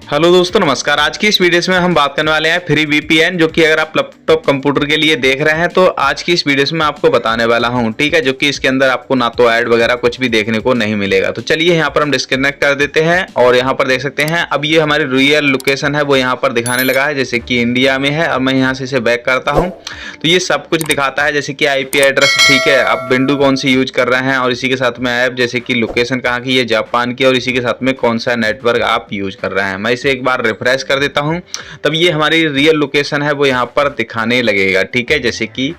Hello दोस्तों, नमस्कार। आज की इस वीडियो में हम बात करने वाले हैं फ्री वीपीएन, जो कि अगर आप लैपटॉप कंप्यूटर के लिए देख रहे हैं तो आज की इस वीडियो में आपको बताने वाला हूं, ठीक है। जो कि इसके अंदर आपको ना तो ऐड वगैरह कुछ भी देखने को नहीं मिलेगा। तो चलिए यहाँ पर हम डिस्कनेक्ट कर देते हैं और यहाँ पर देख सकते हैं अब ये हमारी रियल लोकेशन है वो यहाँ पर दिखाने लगा है, जैसे कि इंडिया में है। अब मैं यहाँ से इसे बैक करता हूँ तो ये सब कुछ दिखाता है, जैसे कि IP एड्रेस, ठीक है, आप विंडो कौन सी यूज कर रहे हैं और इसी के साथ में ऐप, जैसे कि लोकेशन कहाँ की, ये जापान की, और इसी के साथ में कौन सा नेटवर्क आप यूज कर रहे हैं। मैं इसे एक बार रिफ्रेश कर देता हूं, तब ये हमारी रियल लोकेशन है वो यहाँ पर दिखाने लगेगा, ठीक है। जैसे कि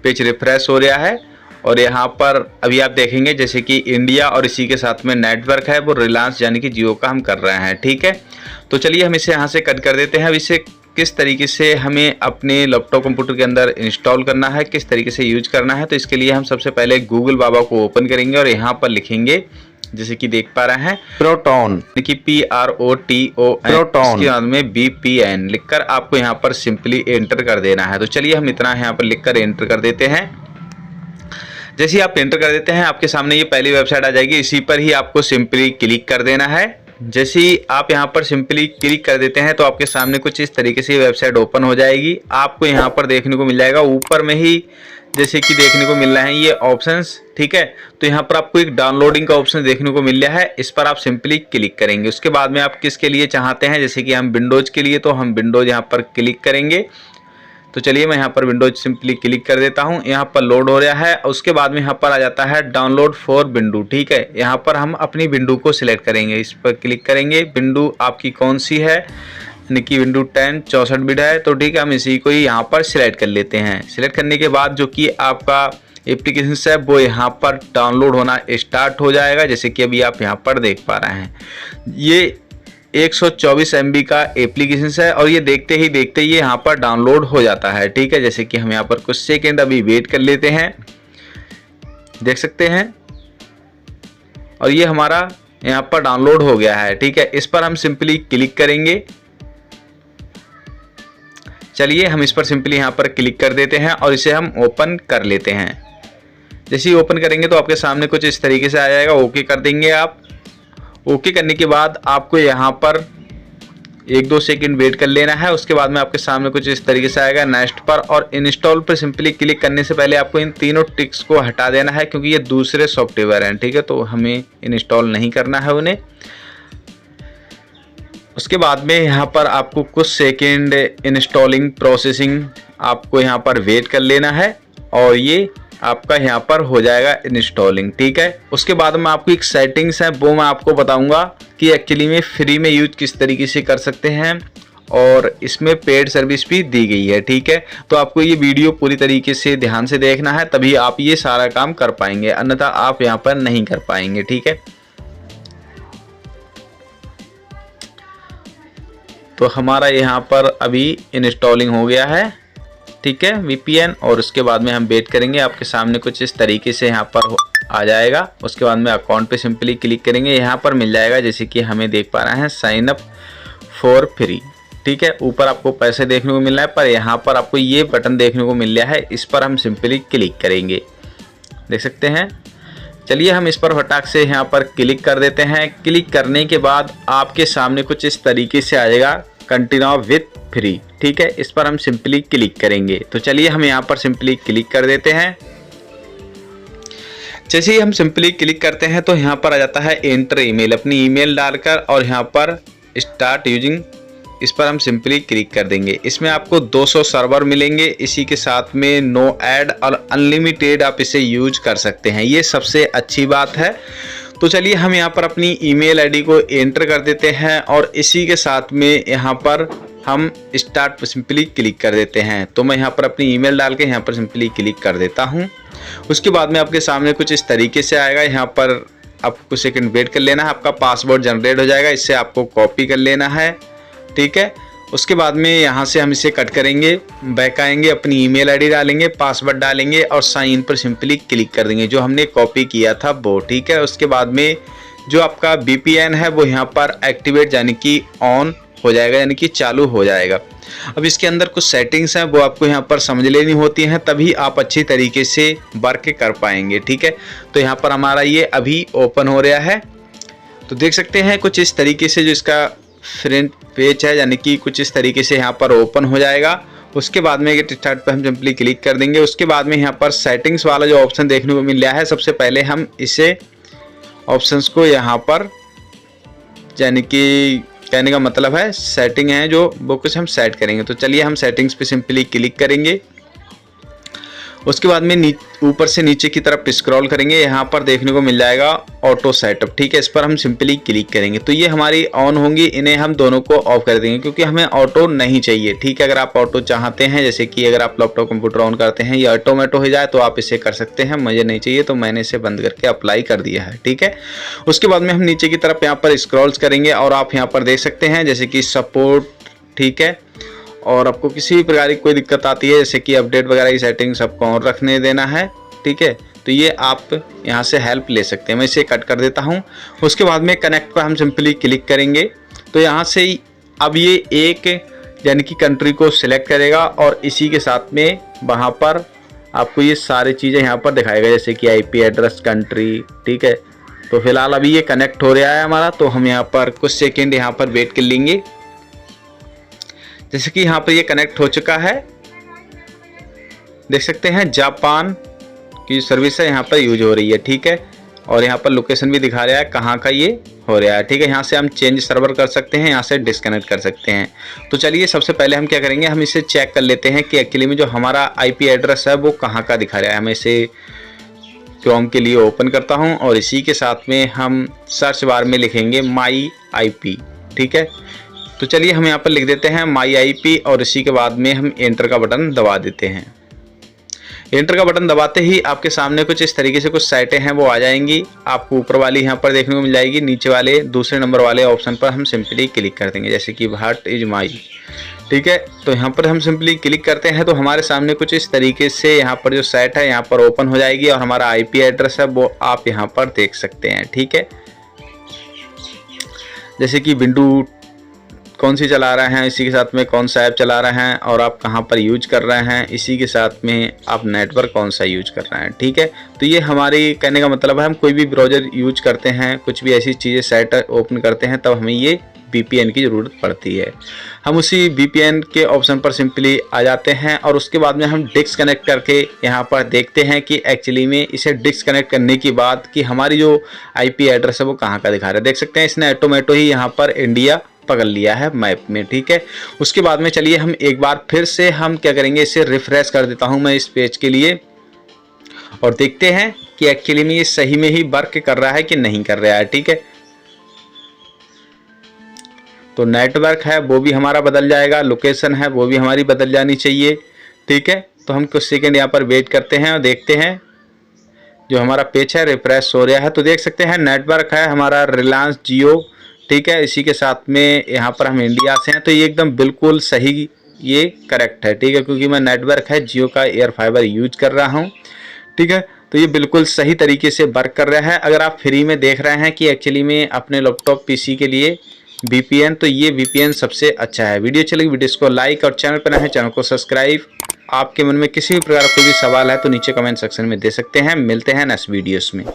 पेज रिफ्रेश हो रहा है और यहाँ पर अभी आप देखेंगे जैसे कि इंडिया और इसी के साथ में नेटवर्क है वो रिलायंस यानी कि जियो का हम कर रहे हैं, ठीक है। तो चलिए हम इसे यहाँ से कट कर देते हैं। अब इसे किस तरीके से हमें अपने लैपटॉप कंप्यूटर के अंदर इंस्टॉल करना है, किस तरीके से यूज करना है, तो इसके लिए हम सबसे पहले गूगल बाबा को ओपन करेंगे और यहाँ पर लिखेंगे, जैसे कि देख पा रहे हैं, प्रोटॉन, कि PROTON, प्रोटॉन, इसके बाद में VPN लिखकर आपको यहाँ पर सिंपली एंटर कर देना है। तो चलिए हम इतना यहाँ पर लिखकर एंटर कर देते हैं। जैसे ही आप एंटर कर देते हैं आपके सामने ये पहली वेबसाइट आ जाएगी, इसी पर ही आपको सिंपली क्लिक कर देना है। जैसे ही आप यहाँ पर सिंपली क्लिक कर देते हैं तो आपके सामने कुछ इस तरीके से वेबसाइट ओपन हो जाएगी। आपको यहाँ पर देखने को मिल जाएगा ऊपर में ही, जैसे कि देखने को मिल रहा है ये ऑप्शंस, ठीक है। तो यहाँ पर आपको एक डाउनलोडिंग का ऑप्शन देखने को मिल रहा है, इस पर आप सिंपली क्लिक करेंगे। उसके बाद में आप किसके लिए चाहते हैं, जैसे कि हम विंडोज के लिए, तो हम विंडोज यहाँ पर क्लिक करेंगे। तो चलिए मैं यहाँ पर विंडोज सिंपली क्लिक कर देता हूँ। यहाँ पर लोड हो रहा है। उसके बाद में यहाँ पर आ जाता है डाउनलोड फॉर विंडो, ठीक है। यहाँ पर हम अपनी विंडो को सिलेक्ट करेंगे, इस पर क्लिक करेंगे। विंडो आपकी कौन सी है, यानी कि विंडो 10 64 बिट है, तो ठीक है, हम इसी को ही यहाँ पर सिलेक्ट कर लेते हैं। सिलेक्ट करने के बाद जो कि आपका एप्लीकेशन है वो यहाँ पर डाउनलोड होना स्टार्ट हो जाएगा, जैसे कि अभी आप यहाँ पर देख पा रहे हैं। ये 124 MB का एप्लीकेशन है और ये देखते ही देखते ये यहाँ पर डाउनलोड हो जाता है, ठीक है। जैसे कि हम यहाँ पर कुछ सेकेंड अभी वेट कर लेते हैं, देख सकते हैं, और ये हमारा यहाँ पर डाउनलोड हो गया है, ठीक है। इस पर हम सिंपली क्लिक करेंगे। चलिए हम इस पर सिंपली यहाँ पर क्लिक कर देते हैं और इसे हम ओपन कर लेते हैं। जैसे ही ओपन करेंगे तो आपके सामने कुछ इस तरीके से आ जाएगा। ओके कर देंगे आप। ओके करने के बाद आपको यहाँ पर 1-2 सेकंड वेट कर लेना है। उसके बाद में आपके सामने कुछ इस तरीके से आएगा नेक्स्ट पर, और इंस्टॉल पर सिंपली क्लिक करने से पहले आपको इन तीनों टिक्स को हटा देना है, क्योंकि ये दूसरे सॉफ्टवेयर हैं, ठीक है। तो हमें इंस्टॉल नहीं करना है उन्हें। उसके बाद में यहाँ पर आपको कुछ सेकेंड इंस्टॉलिंग प्रोसेसिंग आपको यहाँ पर वेट कर लेना है और ये आपका यहाँ पर हो जाएगा इंस्टॉलिंग, ठीक है। उसके बाद में आपको एक सेटिंग्स है वो मैं आपको बताऊंगा कि एक्चुअली में फ्री में यूज किस तरीके से कर सकते हैं, और इसमें पेड सर्विस भी दी गई है, ठीक है। तो आपको ये वीडियो पूरी तरीके से ध्यान से देखना है, तभी आप ये सारा काम कर पाएंगे, अन्यथा आप यहाँ पर नहीं कर पाएंगे, ठीक है। तो हमारा यहाँ पर अभी इंस्टॉलिंग हो गया है, ठीक है, VPN, और उसके बाद में हम वेट करेंगे। आपके सामने कुछ इस तरीके से यहाँ पर आ जाएगा। उसके बाद में अकाउंट पे सिंपली क्लिक करेंगे। यहाँ पर मिल जाएगा, जैसे कि हमें देख पा रहे हैं, साइन अप फॉर फ्री, ठीक है। ऊपर आपको पैसे देखने को मिल रहा है, पर यहाँ पर आपको ये बटन देखने को मिल रहा है, इस पर हम सिंपली क्लिक करेंगे, देख सकते हैं। चलिए हम इस पर फटाक से यहाँ पर क्लिक कर देते हैं। क्लिक करने के बाद आपके सामने कुछ इस तरीके से आ जाएगा, कंटिन्यू विथ फ्री, ठीक है। इस पर हम सिंपली क्लिक करेंगे। तो चलिए हम यहाँ पर सिंपली क्लिक कर देते हैं। जैसे ही हम सिंपली क्लिक करते हैं तो यहाँ पर आ जाता है एंटर ईमेल, अपनी ईमेल डालकर, और यहाँ पर स्टार्ट यूजिंग, इस पर हम सिंपली क्लिक कर देंगे। इसमें आपको 200 सर्वर मिलेंगे, इसी के साथ में नो ऐड और अनलिमिटेड आप इसे यूज कर सकते हैं, ये सबसे अच्छी बात है। तो चलिए हम यहाँ पर अपनी ईमेल आईडी को एंटर कर देते हैं और इसी के साथ में यहाँ पर हम स्टार्ट पर सिंपली क्लिक कर देते हैं। तो मैं यहाँ पर अपनी ईमेल डाल के यहाँ पर सिंपली क्लिक कर देता हूँ। उसके बाद में आपके सामने कुछ इस तरीके से आएगा। यहाँ पर आपको कुछ सेकंड वेट कर लेना है, आपका पासवर्ड जनरेट हो जाएगा, इससे आपको कॉपी कर लेना है, ठीक है। उसके बाद में यहाँ से हम इसे कट करेंगे, बैक आएंगे, अपनी ईमेल आईडी डालेंगे, पासवर्ड डालेंगे और साइन इन पर सिंपली क्लिक कर देंगे, जो हमने कॉपी किया था वो, ठीक है। उसके बाद में जो आपका VPN है वो यहाँ पर एक्टिवेट यानी कि ऑन हो जाएगा, यानी कि चालू हो जाएगा। अब इसके अंदर कुछ सेटिंग्स हैं वो आपको यहाँ पर समझ लेनी होती हैं, तभी आप अच्छी तरीके से वर्क कर पाएंगे, ठीक है। तो यहाँ पर हमारा ये अभी ओपन हो रहा है, तो देख सकते हैं कुछ इस तरीके से जो इसका फ्रंट पेज है, यानी कि कुछ इस तरीके से यहाँ पर ओपन हो जाएगा। उसके बाद में गेट स्टार्ट पर हम सिंपली क्लिक कर देंगे। उसके बाद में यहाँ पर सेटिंग्स वाला जो ऑप्शन देखने को मिल रहा है, सबसे पहले हम इसे ऑप्शंस को यहाँ पर, यानी कि कहने का मतलब है सेटिंग है जो वो कुछ हम सेट करेंगे। तो चलिए हम सेटिंग्स पे सिंपली क्लिक करेंगे। उसके बाद में ऊपर से नीचे की तरफ स्क्रॉल करेंगे, यहाँ पर देखने को मिल जाएगा ऑटो सेटअप, ठीक है। इस पर हम सिंपली क्लिक करेंगे तो ये हमारी ऑन होंगी, इन्हें हम दोनों को ऑफ कर देंगे क्योंकि हमें ऑटो नहीं चाहिए, ठीक है। अगर आप ऑटो चाहते हैं, जैसे कि अगर आप लैपटॉप कंप्यूटर ऑन करते हैं ये ऑटोमेटो हो जाए तो आप इसे कर सकते हैं, मुझे नहीं चाहिए तो मैंने इसे बंद करके अप्लाई कर दिया है, ठीक है। उसके बाद में हम नीचे की तरफ यहाँ पर स्क्रॉल्स करेंगे और आप यहाँ पर देख सकते हैं जैसे कि सपोर्ट, ठीक है। और आपको किसी भी प्रकार की कोई दिक्कत आती है, जैसे कि अपडेट वगैरह की सेटिंग सबको ऑन रखने देना है, ठीक है, तो ये आप यहाँ से हेल्प ले सकते हैं। मैं इसे कट कर देता हूँ। उसके बाद में कनेक्ट पर हम सिंपली क्लिक करेंगे तो यहाँ से अब ये एक यानी कि कंट्री को सिलेक्ट करेगा और इसी के साथ में वहाँ पर आपको ये सारी चीज़ें यहाँ पर दिखाएगा, जैसे कि IP एड्रेस, कंट्री, ठीक है। तो फिलहाल अभी ये कनेक्ट हो रहा है हमारा, तो हम यहाँ पर कुछ सेकेंड यहाँ पर वेट कर लेंगे। जैसे कि यहाँ पर ये कनेक्ट हो चुका है, देख सकते हैं जापान की सर्विस है यहाँ पर यूज हो रही है, ठीक है। और यहाँ पर लोकेशन भी दिखा रहा है कहाँ का ये हो रहा है, ठीक है। यहाँ से हम चेंज सर्वर कर सकते हैं, यहाँ से डिस्कनेक्ट कर सकते हैं। तो चलिए सबसे पहले हम क्या करेंगे, हम इसे चेक कर लेते हैं कि एक्चुअली में जो हमारा IP एड्रेस है वो कहाँ का दिखा रहा है। हम इसे क्रोम के लिए ओपन करता हूँ और इसी के साथ में हम सर्च बार में लिखेंगे माई IP, ठीक है। तो चलिए हम यहाँ पर लिख देते हैं माई IP और इसी के बाद में हम एंटर का बटन दबा देते हैं। एंटर का बटन दबाते ही आपके सामने कुछ इस तरीके से कुछ साइटें हैं वो आ जाएंगी। आपको ऊपर वाली यहाँ पर देखने को मिल जाएगी, नीचे वाले दूसरे नंबर वाले ऑप्शन पर हम सिंपली क्लिक कर देंगे, जैसे कि व्हाट इज माई, ठीक है। तो यहाँ पर हम सिंपली क्लिक करते हैं तो हमारे सामने कुछ इस तरीके से यहाँ पर जो साइट है यहाँ पर ओपन हो जाएगी और हमारा IP एड्रेस है वो आप यहाँ पर देख सकते हैं, ठीक है। जैसे कि विंडो कौन सी चला रहे हैं, इसी के साथ में कौन सा ऐप चला रहे हैं और आप कहां पर यूज कर रहे हैं, इसी के साथ में आप नेटवर्क कौन सा यूज कर रहे हैं, ठीक है। तो ये हमारी कहने का मतलब है हम कोई भी ब्राउज़र यूज करते हैं, कुछ भी ऐसी चीज़ें साइट ओपन करते हैं तब हमें ये VPN की ज़रूरत पड़ती है। हम उसी VPN के ऑप्शन पर सिंपली आ जाते हैं और उसके बाद में हम डिस्कनेक्ट करके यहाँ पर देखते हैं कि एक्चुअली में इसे डिस्कनेक्ट करने के बाद कि हमारी जो IP एड्रेस है वो कहाँ का दिखा रहा है। देख सकते हैं इसने ऑटोमेटो ही यहाँ पर इंडिया पकड़ लिया है मैप में, ठीक है। उसके बाद में चलिए हम एक बार फिर से हम क्या करेंगे, इसे रिफ्रेश कर देता हूं मैं इस पेज के लिए और देखते हैं कि एक्चुअली में ये सही में ही वर्क कर रहा है कि नहीं कर रहा है, ठीक है। तो नेटवर्क है वो भी हमारा बदल जाएगा, लोकेशन है वो भी हमारी बदल जानी चाहिए, ठीक है। तो हम कुछ सेकेंड यहाँ पर वेट करते हैं और देखते हैं जो हमारा पेज है रिफ्रेश हो रहा है। तो देख सकते हैं नेटवर्क है हमारा रिलायंस जियो, ठीक है। इसी के साथ में यहाँ पर हम इंडिया से हैं तो ये एकदम बिल्कुल सही, ये करेक्ट है, ठीक है, क्योंकि मैं नेटवर्क है जियो का एयर फाइबर यूज कर रहा हूँ, ठीक है। तो ये बिल्कुल सही तरीके से वर्क कर रहा है। अगर आप फ्री में देख रहे हैं कि एक्चुअली में अपने लैपटॉप PC के लिए VPN, तो ये VPN सबसे अच्छा है। वीडियो चलेगी, वीडियो को लाइक और चैनल पर नए हैं चैनल को सब्सक्राइब। आपके मन में किसी भी प्रकार का कोई भी सवाल है तो नीचे कमेंट सेक्शन में दे सकते हैं। मिलते हैं नेक्स्ट वीडियोस में।